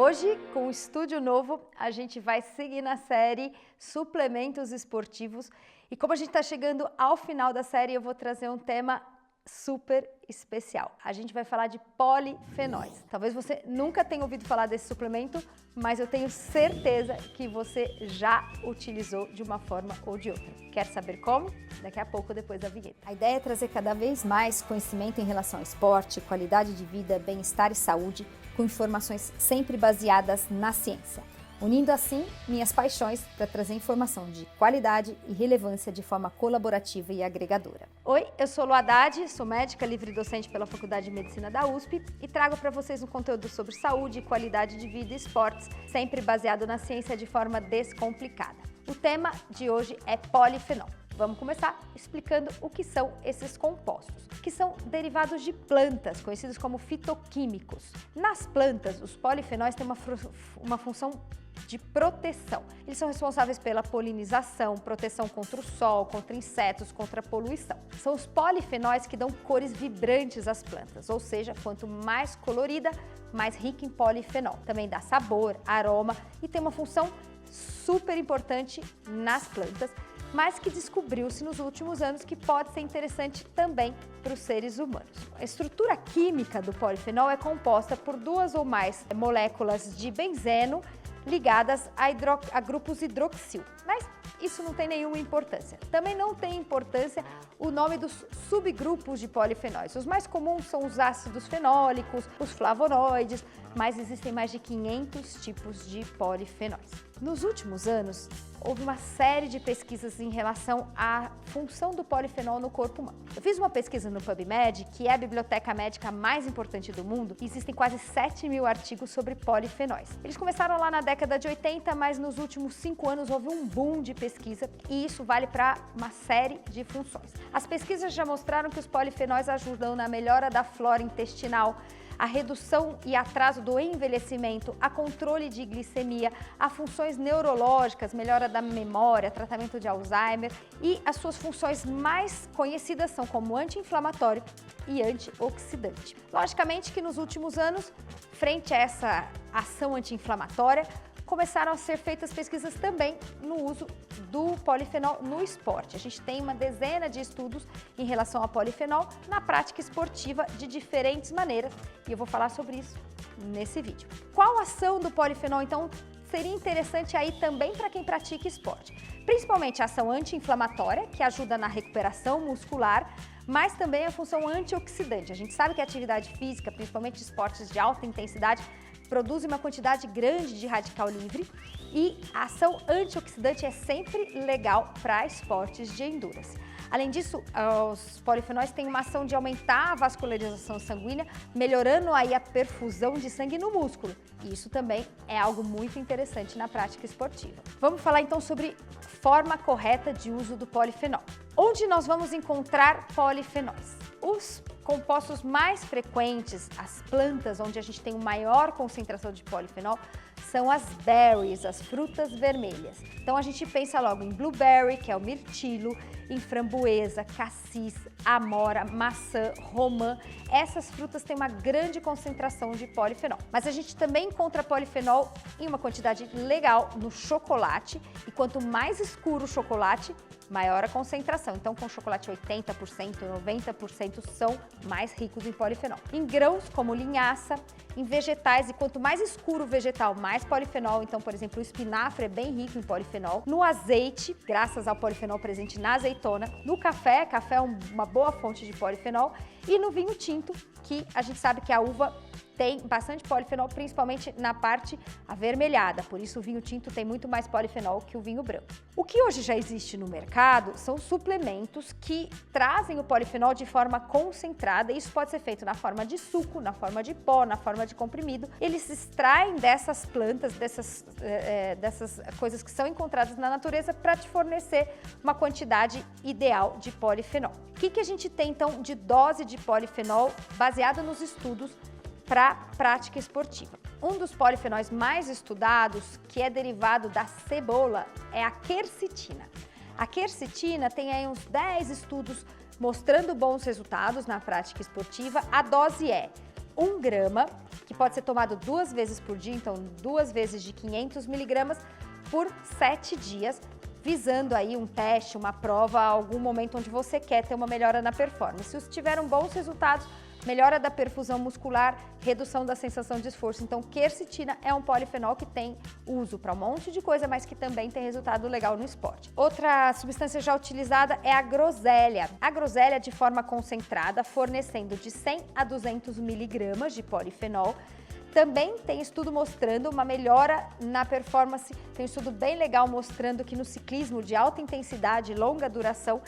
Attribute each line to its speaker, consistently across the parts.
Speaker 1: Hoje, com o estúdio novo, a gente vai seguir na série Suplementos Esportivos. E como a gente está chegando ao final da série, eu vou trazer um tema super especial. A gente vai falar de polifenóis. Talvez você nunca tenha ouvido falar desse suplemento, mas eu tenho certeza que você já utilizou de uma forma ou de outra. Quer saber como? Daqui a pouco, depois da vinheta.
Speaker 2: A ideia é trazer cada vez mais conhecimento em relação ao esporte, qualidade de vida, bem-estar e saúde, com informações sempre baseadas na ciência. Unindo assim minhas paixões para trazer informação de qualidade e relevância de forma colaborativa e agregadora.
Speaker 1: Oi, eu sou Lu Haddad, sou médica livre docente pela Faculdade de Medicina da USP e trago para vocês um conteúdo sobre saúde, qualidade de vida e esportes, sempre baseado na ciência de forma descomplicada. O tema de hoje é polifenol. Vamos começar explicando o que são esses compostos, que são derivados de plantas, conhecidos como fitoquímicos. Nas plantas, os polifenóis têm uma função de proteção. Eles são responsáveis pela polinização, proteção contra o sol, contra insetos, contra a poluição. São os polifenóis que dão cores vibrantes às plantas, ou seja, quanto mais colorida, mais rica em polifenol. Também dá sabor, aroma e tem uma função super importante nas plantas, mas que descobriu-se nos últimos anos que pode ser interessante também para os seres humanos. A estrutura química do polifenol é composta por duas ou mais moléculas de benzeno ligadas a grupos hidroxil, mas isso não tem nenhuma importância. Também não tem importância o nome dos subgrupos de polifenóis. Os mais comuns são os ácidos fenólicos, os flavonoides, mas existem mais de 500 tipos de polifenóis. Nos últimos anos, houve uma série de pesquisas em relação à função do polifenol no corpo humano. Eu fiz uma pesquisa no PubMed, que é a biblioteca médica mais importante do mundo, e existem quase 7.000 artigos sobre polifenóis. Eles começaram lá na década de 80, mas nos últimos 5 anos houve um boom de pesquisa e isso vale para uma série de funções. As pesquisas já mostraram que os polifenóis ajudam na melhora da flora intestinal, a redução e atraso do envelhecimento, a controle de glicemia, a funções neurológicas, melhora da memória, tratamento de Alzheimer e as suas funções mais conhecidas são como anti-inflamatório e antioxidante. Logicamente que nos últimos anos, frente a essa ação anti-inflamatória, começaram a ser feitas pesquisas também no uso do polifenol no esporte. A gente tem uma dezena de estudos em relação ao polifenol na prática esportiva de diferentes maneiras e eu vou falar sobre isso nesse vídeo. Qual a ação do polifenol, então, seria interessante aí também para quem pratica esporte? Principalmente a ação anti-inflamatória, que ajuda na recuperação muscular, mas também a função antioxidante. A gente sabe que a atividade física, principalmente esportes de alta intensidade, produz uma quantidade grande de radical livre e a ação antioxidante é sempre legal para esportes de endurance. Além disso, os polifenóis têm uma ação de aumentar a vascularização sanguínea, melhorando aí a perfusão de sangue no músculo. E isso também é algo muito interessante na prática esportiva. Vamos falar então sobre forma correta de uso do polifenol. Onde nós vamos encontrar polifenóis? Os compostos mais frequentes, as plantas onde a gente tem uma maior concentração de polifenol, são as berries, as frutas vermelhas. Então a gente pensa logo em blueberry, que é o mirtilo, em framboesa, cassis, amora, maçã, romã. Essas frutas têm uma grande concentração de polifenol. Mas a gente também encontra polifenol em uma quantidade legal no chocolate e quanto mais escuro o chocolate, maior a concentração. Então, com chocolate 80%, 90% são mais ricos em polifenol. Em grãos, como linhaça, em vegetais, e quanto mais escuro o vegetal, mais polifenol. Então, por exemplo, o espinafre é bem rico em polifenol. No azeite, graças ao polifenol presente na azeitona. No café, café é uma boa fonte de polifenol. E no vinho tinto, que a gente sabe que a uva tem bastante polifenol, principalmente na parte avermelhada, por isso o vinho tinto tem muito mais polifenol que o vinho branco. O que hoje já existe no mercado são suplementos que trazem o polifenol de forma concentrada, e isso pode ser feito na forma de suco, na forma de pó, na forma de comprimido. Eles se extraem dessas plantas, dessas coisas que são encontradas na natureza para te fornecer uma quantidade ideal de polifenol. O que a gente tem então de dose de polifenol baseado nos estudos para prática esportiva? Um dos polifenóis mais estudados, que é derivado da cebola, é a quercetina. A quercetina tem aí uns 10 estudos mostrando bons resultados na prática esportiva. A dose é 1 grama que pode ser tomado 2 vezes por dia, então 2 vezes de 500 miligramas por 7 dias, visando aí um teste, uma prova, algum momento onde você quer ter uma melhora na performance. Se tiveram bons resultados, melhora da perfusão muscular, redução da sensação de esforço. Então, quercetina é um polifenol que tem uso para um monte de coisa, mas que também tem resultado legal no esporte. Outra substância já utilizada é a groselha. A groselha de forma concentrada, fornecendo de 100 a 200 miligramas de polifenol. Também tem estudo mostrando uma melhora na performance, tem um estudo bem legal mostrando que no ciclismo de alta intensidade e longa duração,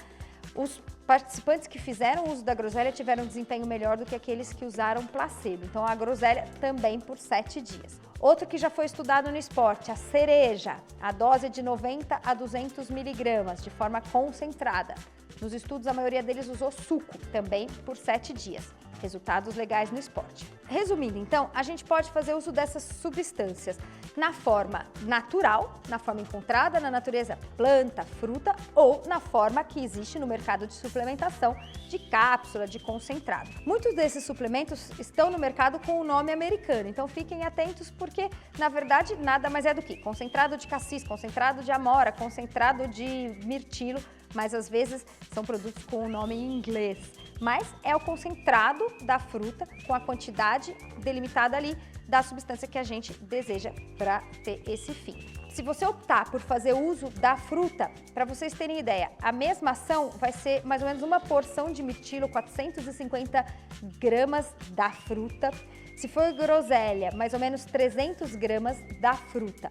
Speaker 1: os participantes que fizeram uso da groselha tiveram um desempenho melhor do que aqueles que usaram placebo. Então, a groselha também por 7 dias. Outro que já foi estudado no esporte, a cereja. A dose é de 90 a 200 miligramas, de forma concentrada. Nos estudos, a maioria deles usou suco, também por 7 dias. Resultados legais no esporte. Resumindo, então, a gente pode fazer uso dessas substâncias na forma natural, na forma encontrada na natureza, planta, fruta, ou na forma que existe no mercado de suplementação, de cápsula, de concentrado. Muitos desses suplementos estão no mercado com o nome americano, então fiquem atentos porque, na verdade, nada mais é do que concentrado de cassis, concentrado de amora, concentrado de mirtilo, mas às vezes são produtos com o nome em inglês. Mas é o concentrado da fruta com a quantidade delimitada ali da substância que a gente deseja para ter esse fim. Se você optar por fazer uso da fruta, para vocês terem ideia, a mesma ação vai ser mais ou menos uma porção de mirtilo, 450 gramas da fruta. Se for groselha, mais ou menos 300 gramas da fruta.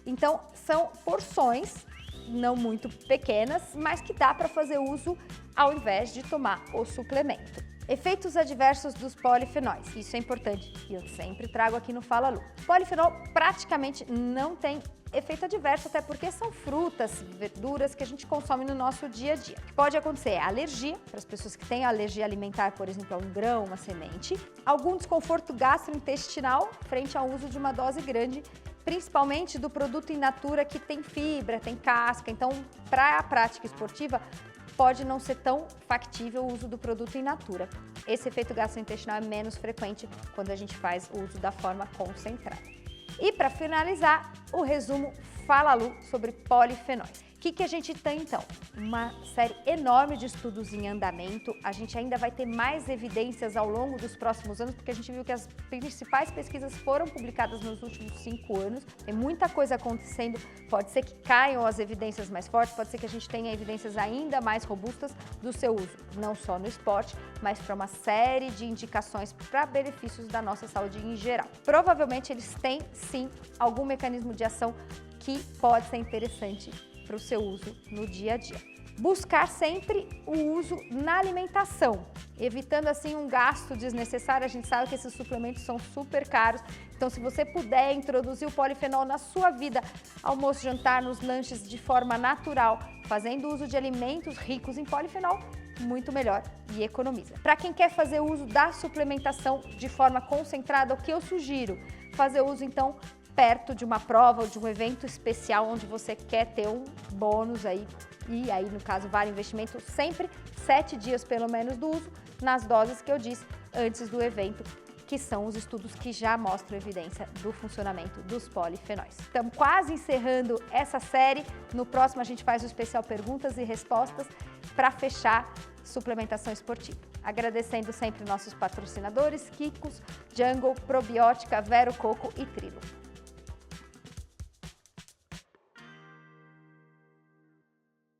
Speaker 1: Então, são porções não muito pequenas, mas que dá para fazer uso ao invés de tomar o suplemento. Efeitos adversos dos polifenóis, isso é importante e eu sempre trago aqui no Fala Lu. Polifenol praticamente não tem efeito adverso, até porque são frutas, verduras que a gente consome no nosso dia a dia. O que pode acontecer é alergia, para as pessoas que têm alergia alimentar, por exemplo, a um grão, uma semente, algum desconforto gastrointestinal frente ao uso de uma dose grande, principalmente do produto in natura que tem fibra, tem casca. Então, para a prática esportiva, pode não ser tão factível o uso do produto in natura. Esse efeito gastrointestinal é menos frequente quando a gente faz o uso da forma concentrada. E para finalizar, o resumo Fala Lu sobre polifenóis. O que a gente tem então? Uma série enorme de estudos em andamento. A gente ainda vai ter mais evidências ao longo dos próximos anos, porque a gente viu que as principais pesquisas foram publicadas nos últimos 5 anos. Tem muita coisa acontecendo. Pode ser que caiam as evidências mais fortes, pode ser que a gente tenha evidências ainda mais robustas do seu uso, não só no esporte, mas para uma série de indicações para benefícios da nossa saúde em geral. Provavelmente eles têm sim algum mecanismo de ação que pode ser interessante para o seu uso no dia a dia. Buscar sempre o uso na alimentação, evitando assim um gasto desnecessário. A gente sabe que esses suplementos são super caros, então se você puder introduzir o polifenol na sua vida, almoço, jantar, nos lanches de forma natural, fazendo uso de alimentos ricos em polifenol, muito melhor e economiza. Para quem quer fazer uso da suplementação de forma concentrada, o que eu sugiro? Fazer uso então perto de uma prova ou de um evento especial onde você quer ter um bônus aí, e aí no caso vale investimento, sempre 7 dias pelo menos do uso nas doses que eu disse antes do evento, que são os estudos que já mostram evidência do funcionamento dos polifenóis. Estamos quase encerrando essa série, no próximo a gente faz o especial perguntas e respostas para fechar suplementação esportiva. Agradecendo sempre nossos patrocinadores, Kikos, Jungle, Probiótica, Vero Coco e Trilo.